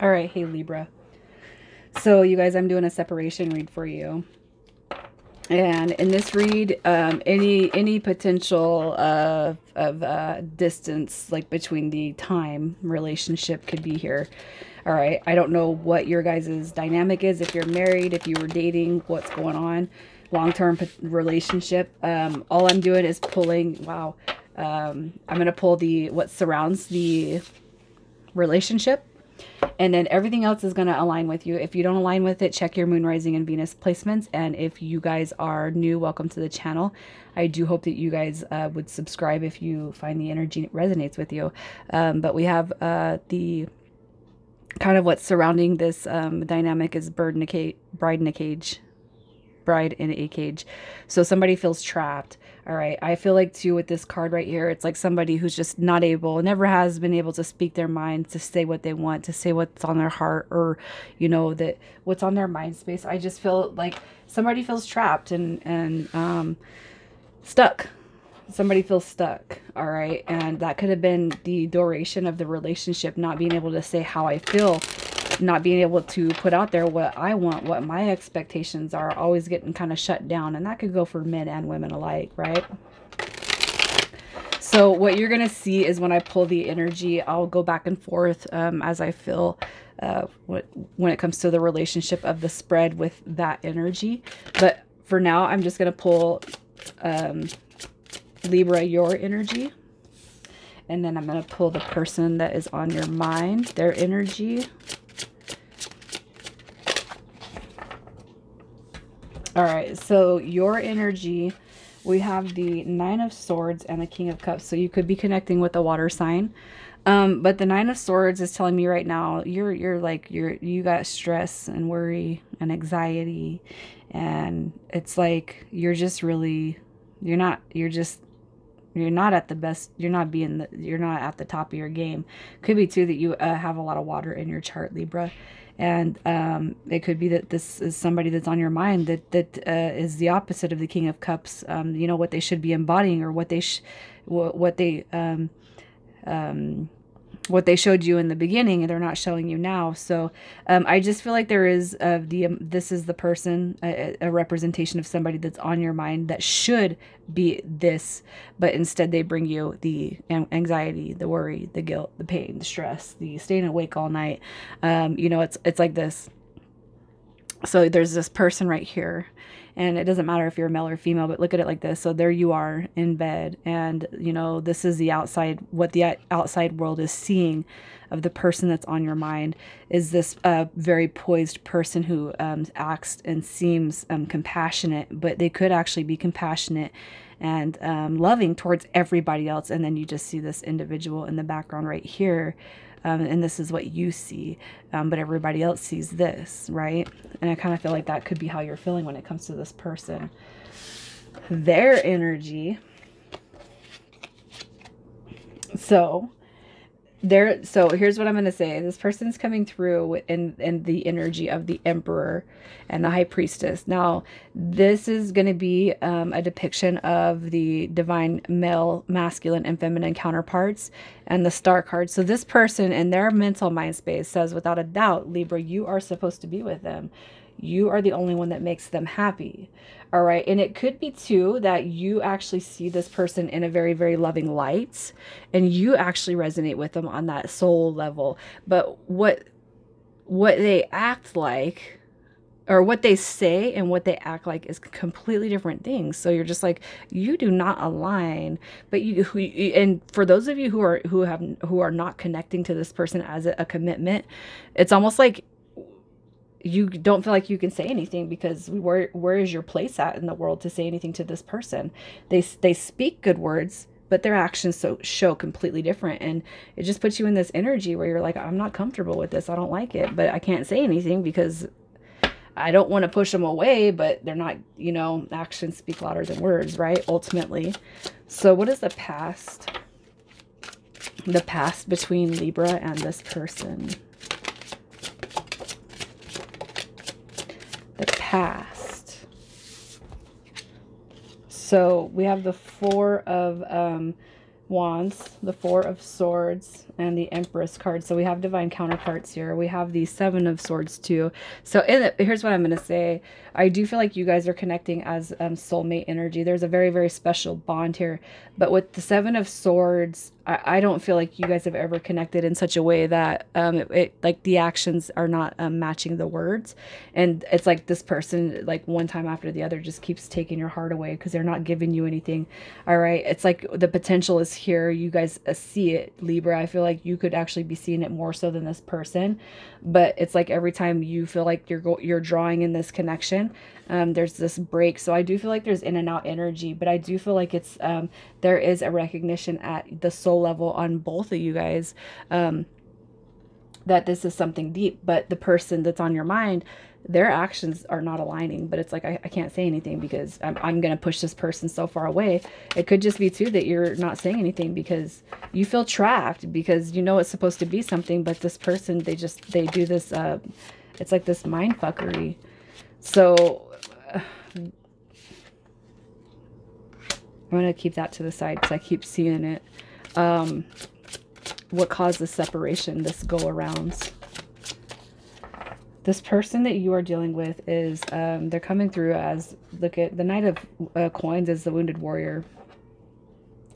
All right, hey Libra. So you guys, I'm doing a separation read for you. And in this read, any potential of distance, like between the time relationship, could be here. All right, I don't know what your guys' dynamic is. If you're married, if you were dating, what's going on, long-term relationship. All I'm doing is pulling. Wow, I'm gonna pull the what surrounds the relationship, and then everything else is going to align with you. If you don't align with it, check your moon, rising, and Venus placements. And if you guys are new, welcome to the channel. I do hope that you guys would subscribe if you find the energy resonates with you. But we have the kind of what's surrounding this dynamic is bride in a cage. Bride in a cage. So somebody feels trapped. All right. I feel like too with this card right here, it's like somebody who's just not able, never has been able to speak their mind, to say what they want, to say what's on their heart, or, you know, that what's on their mind space. I just feel like somebody feels trapped and stuck. Somebody feels stuck. All right. And that could have been the duration of the relationship, not being able to say how I feel, not being able to put out there what I want, what my expectations are, always getting kind of shut down. And that could go for men and women alike, right? So what you're going to see is when I pull the energy, I'll go back and forth as I feel when it comes to the relationship of the spread with that energy. But for now, I'm just going to pull Libra, your energy. And then I'm going to pull the person that is on your mind, their energy. All right, so your energy, we have the Nine of Swords and the King of Cups. So you could be connecting with a water sign. But the Nine of Swords is telling me right now, you got stress and worry and anxiety. And it's like, you're not at the best. You're not at the top of your game. Could be too that you have a lot of water in your chart, Libra. And it could be that this is somebody that's on your mind that is the opposite of the King of Cups. You know, what they should be embodying, or what they showed you in the beginning, and they're not showing you now. So I just feel like there is this is the person, a representation of somebody that's on your mind that should be this, but instead they bring you the anxiety, the worry, the guilt, the pain, the stress, the staying awake all night. You know, it's like this. So there's this person right here, and it doesn't matter if you're male or female, but look at it like this. So there you are in bed, and you know, this is the outside, what the outside world is seeing of the person that's on your mind is this very poised person who acts and seems compassionate, but they could actually be compassionate and loving towards everybody else. And then you just see this individual in the background right here. And this is what you see, but everybody else sees this, right? And I kind of feel like that could be how you're feeling when it comes to this person. Their energy. So here's what I'm going to say. This person's coming through in the energy of the Emperor and the High Priestess. Now, this is going to be a depiction of the divine male, masculine, and feminine counterparts and the Star card. So this person in their mental mind space says, without a doubt, Libra, you are supposed to be with them. You are the only one that makes them happy. All right. And it could be too that you actually see this person in a very, very loving light, and you actually resonate with them on that soul level. But what they act like, or what they say and what they act like, is completely different things. So you're just like, you do not align. But and for those of you who are not connecting to this person as a commitment, it's almost like you don't feel like you can say anything, because where is your place at in the world to say anything to this person? They speak good words, but their actions show completely different. And it just puts you in this energy where you're like, I'm not comfortable with this. I don't like it, but I can't say anything because I don't want to push them away, but they're not, you know, actions speak louder than words, right? Ultimately. So what is the past? The past between Libra and this person. The past. So we have the Four of Wands. the Four of Swords, and the Empress card. So we have divine counterparts here. We have the Seven of Swords too. So here's what I'm going to say. I do feel like you guys are connecting as soulmate energy. There's a very, very special bond here. But with the Seven of Swords, I don't feel like you guys have ever connected in such a way that like the actions are not matching the words. And it's like this person, like one time after the other, just keeps taking your heart away because they're not giving you anything. All right. It's like the potential is here. You guys see it, Libra. I feel like you could actually be seeing it more so than this person. But it's like every time you feel like you're drawing in this connection, there's this break. So I do feel like there's in and out energy, but I do feel like it's there is a recognition at the soul level on both of you guys that this is something deep. But the person that's on your mind, their actions are not aligning. But it's like I can't say anything because I'm going to push this person so far away. It could just be too that you're not saying anything because you feel trapped, because you know it's supposed to be something, but this person, they do this it's like this mind fuckery. So I'm going to keep that to the side because I keep seeing it. What caused the separation, this go-arounds? This person that you are dealing with is, they're coming through as, look at the Knight of Coins as the wounded warrior.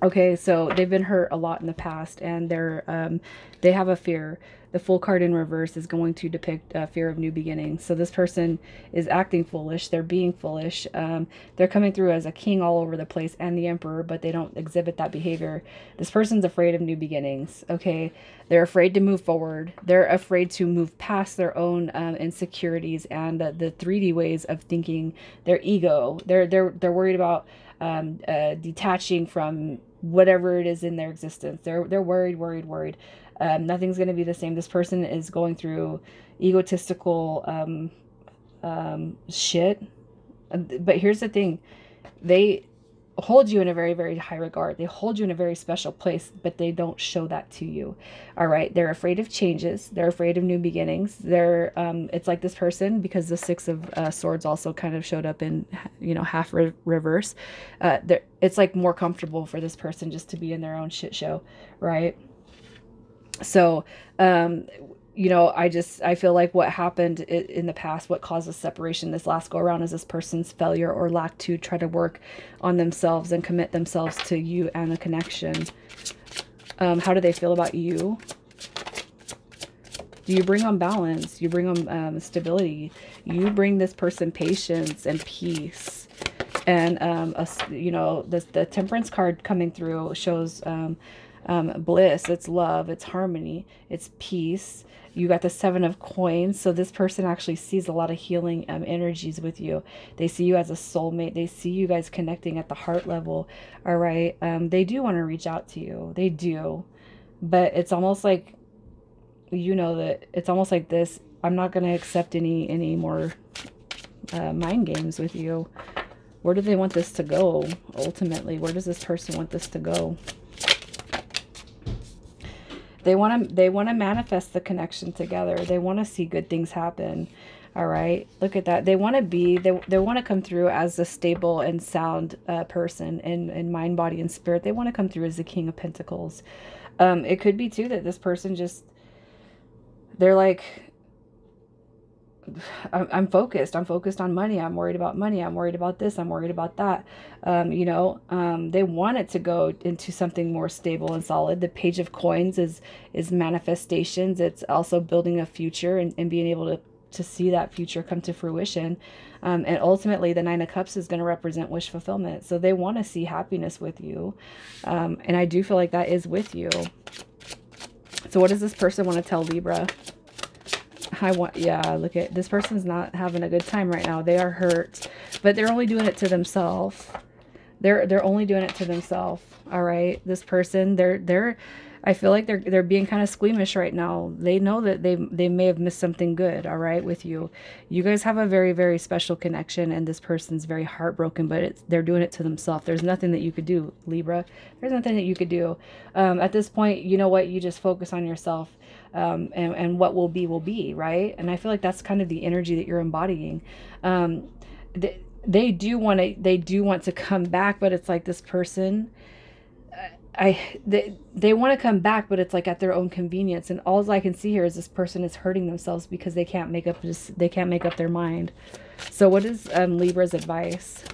Okay, so they've been hurt a lot in the past, and they have a fear. The Fool card in reverse is going to depict fear of new beginnings. So this person is acting foolish. They're being foolish. They're coming through as a king all over the place and the emperor, but they don't exhibit that behavior. This person's afraid of new beginnings. Okay, they're afraid to move forward. They're afraid to move past their own insecurities and the 3D ways of thinking. Their ego. They're worried about detaching from whatever it is in their existence. They're worried. Nothing's going to be the same. This person is going through egotistical shit. But here's the thing. They hold you in a very, very high regard. They hold you in a very special place, but they don't show that to you. All right. They're afraid of changes. They're afraid of new beginnings. It's like this person, because the Six of Swords also kind of showed up in, half reverse. It's like more comfortable for this person just to be in their own shit show. Right. So, I feel like what happened in the past, what caused the separation this last go around, is this person's failure or lack to try to work on themselves and commit themselves to you and the connection. How do they feel about you? Do you bring on balance? You bring on stability. You bring this person patience and peace. And, the Temperance card coming through shows bliss, it's love, it's harmony, it's peace. You got the Seven of Coins. So this person actually sees a lot of healing energies with you. They see you as a soulmate. They see you guys connecting at the heart level. All right. They do want to reach out to you. They do. But it's almost like, that it's almost like this. I'm not going to accept any more mind games with you. Where do they want this to go? Ultimately, where does this person want this to go? They want to manifest the connection together. They want to see good things happen. All right. Look at that. They want to come through as a stable and sound person in mind, body, and spirit. They want to come through as the King of Pentacles. It could be too that this person they're like, I'm focused. I'm focused on money. I'm worried about money. I'm worried about this. I'm worried about that. They want it to go into something more stable and solid. The Page of Coins is manifestations. It's also building a future and being able to see that future come to fruition. And ultimately, the Nine of Cups is going to represent wish fulfillment. So they want to see happiness with you. And I do feel like that is with you. So what does this person want to tell Libra? Look at this person's not having a good time right now. They are hurt, but they're only doing it to themselves. They're only doing it to themselves. All right. This person, I feel like they're being kind of squeamish right now. They know that they may have missed something good. All right. With you, you guys have a very, very special connection, and this person's very heartbroken, but they're doing it to themselves. There's nothing that you could do, Libra. There's nothing that you could do. At this point, you know what? You just focus on yourself. And what will be, right? And I feel like that's kind of the energy that you're embodying. They do want to come back, but it's like this person, they want to come back, but it's like at their own convenience. And all I can see here is this person is hurting themselves because they can't make up their mind. So what is Libra's advice?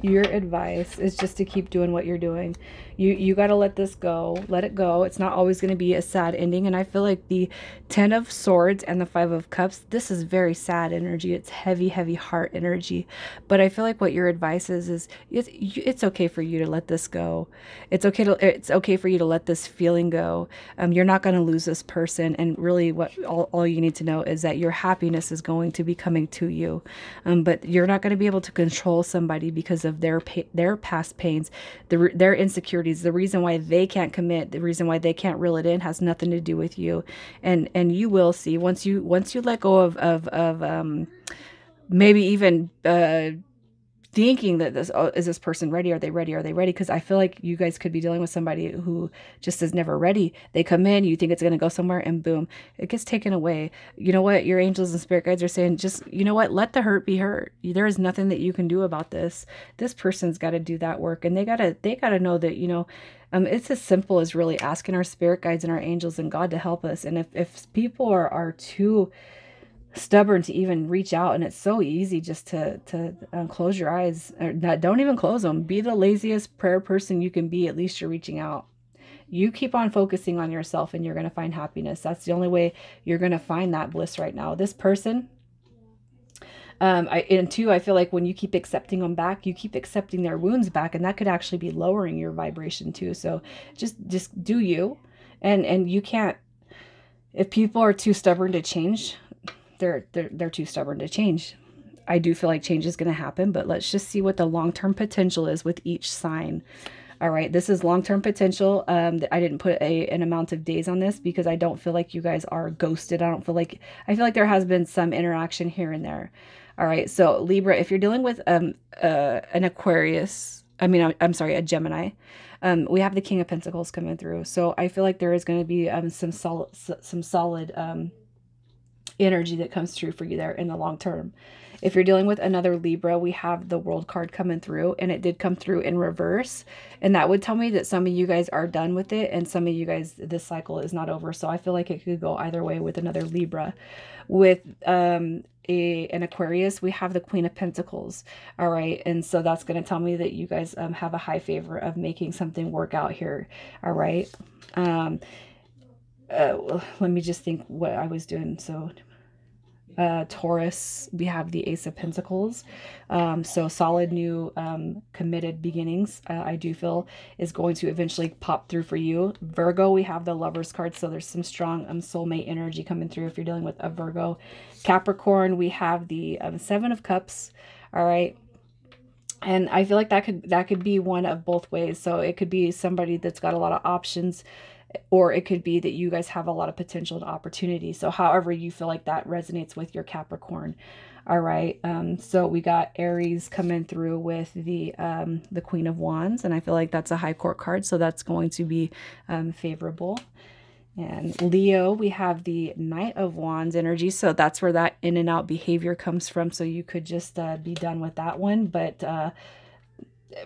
Your advice is just to keep doing what you're doing. You got to let this go. Let it go. It's not always going to be a sad ending. And I feel like the 10 of Swords and the 5 of Cups, this is very sad energy. It's heavy, heavy heart energy. But I feel like what your advice is it's okay for you to let this go. It's okay for you to let this feeling go. You're not going to lose this person. And really all you need to know is that your happiness is going to be coming to you. But you're not going to be able to control somebody because of their past pains, their insecurities. The reason why they can't commit, the reason why they can't reel it in has nothing to do with you. And you will see once you let go of maybe even thinking that is this person ready? Are they ready? Are they ready? Because I feel like you guys could be dealing with somebody who just is never ready. They come in, you think it's going to go somewhere, and boom, it gets taken away. You know what? Your angels and spirit guides are saying, just, you know what? Let the hurt be hurt. There is nothing that you can do about this. This person's got to do that work, and they gotta know that, you know, it's as simple as really asking our spirit guides and our angels and God to help us. And if people are too stubborn to even reach out, and it's so easy just to close your eyes, or not, don't even close them. Be the laziest prayer person you can be. At least you're reaching out. You keep on focusing on yourself and you're going to find happiness. That's the only way you're going to find that bliss right now. This person, and two, I feel like when you keep accepting them back, you keep accepting their wounds back, and that could actually be lowering your vibration too. So just do you, and you can't, if people are too stubborn to change, they're too stubborn to change. I do feel like change is going to happen, but let's just see what the long-term potential is with each sign. All right, this is long-term potential. I didn't put an amount of days on this because I don't feel like you guys are ghosted. I feel like there has been some interaction here and there. All right, so Libra, if you're dealing with an Aquarius, I'm sorry, a Gemini, we have the King of Pentacles coming through. So I feel like there is going to be some solid energy that comes through for you there in the long term. If you're dealing with another Libra, we have the World card coming through, and it did come through in reverse. And that would tell me that some of you guys are done with it, and some of you guys, this cycle is not over. So I feel like it could go either way with another Libra. With an Aquarius, we have the Queen of Pentacles. All right. And so that's going to tell me that you guys have a high favor of making something work out here. All right. Let me just think what I was doing. So Taurus, we have the Ace of Pentacles. So solid new committed beginnings, I do feel is going to eventually pop through for you. Virgo, we have the Lovers card. So there's some strong soulmate energy coming through if you're dealing with a Virgo. Capricorn, we have the Seven of Cups. All right. And I feel like that could be one of both ways. So it could be somebody that's got a lot of options, or it could be that you guys have a lot of potential and opportunity. So however you feel like that resonates with your Capricorn. All right. So we got Aries coming through with the Queen of Wands, and I feel like that's a High Court card. So that's going to be favorable. And Leo, we have the Knight of Wands energy. So that's where that in and out behavior comes from. So you could just be done with that one. But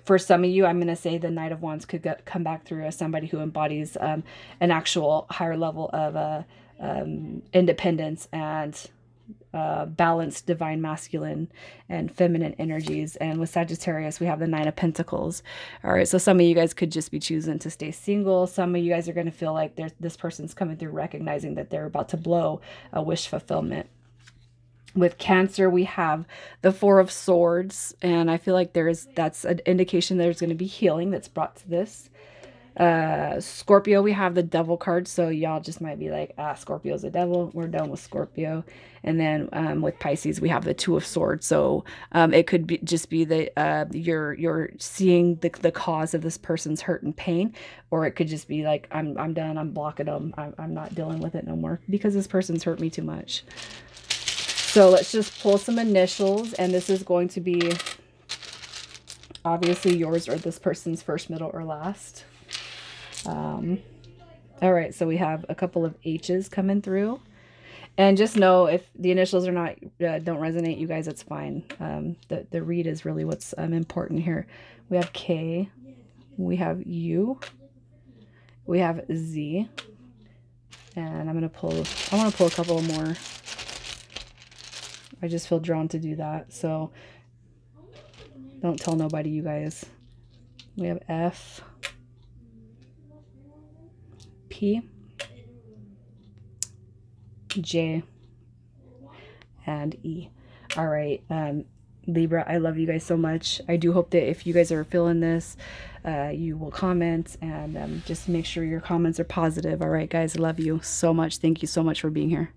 for some of you, I'm going to say the Knight of Wands could come back through as somebody who embodies an actual higher level of independence and balanced divine masculine and feminine energies. And with Sagittarius, we have the Nine of Pentacles. All right, so some of you guys could just be choosing to stay single. Some of you guys are going to feel like this person's coming through recognizing that they're about to blow a wish fulfillment. With Cancer, we have the Four of Swords, and I feel like that's an indication there's going to be healing that's brought to this. Scorpio, we have the Devil card, so y'all just might be like, Scorpio's a devil. We're done with Scorpio. And then with Pisces, we have the Two of Swords. So it could just be that you're seeing the cause of this person's hurt and pain, or it could just be like, I'm done. I'm blocking them. I'm not dealing with it no more because this person's hurt me too much. So let's just pull some initials, and this is going to be obviously yours or this person's first, middle, or last. All right, so we have a couple of H's coming through, and just know if the initials are not don't resonate, you guys, it's fine. The read is really what's important here. We have K, we have U, we have Z, and I want to pull a couple more. I just feel drawn to do that, so don't tell nobody, you guys. We have F, P, J, and E. All right, Libra, I love you guys so much. I do hope that if you guys are feeling this, you will comment, and just make sure your comments are positive. All right, guys, I love you so much. Thank you so much for being here.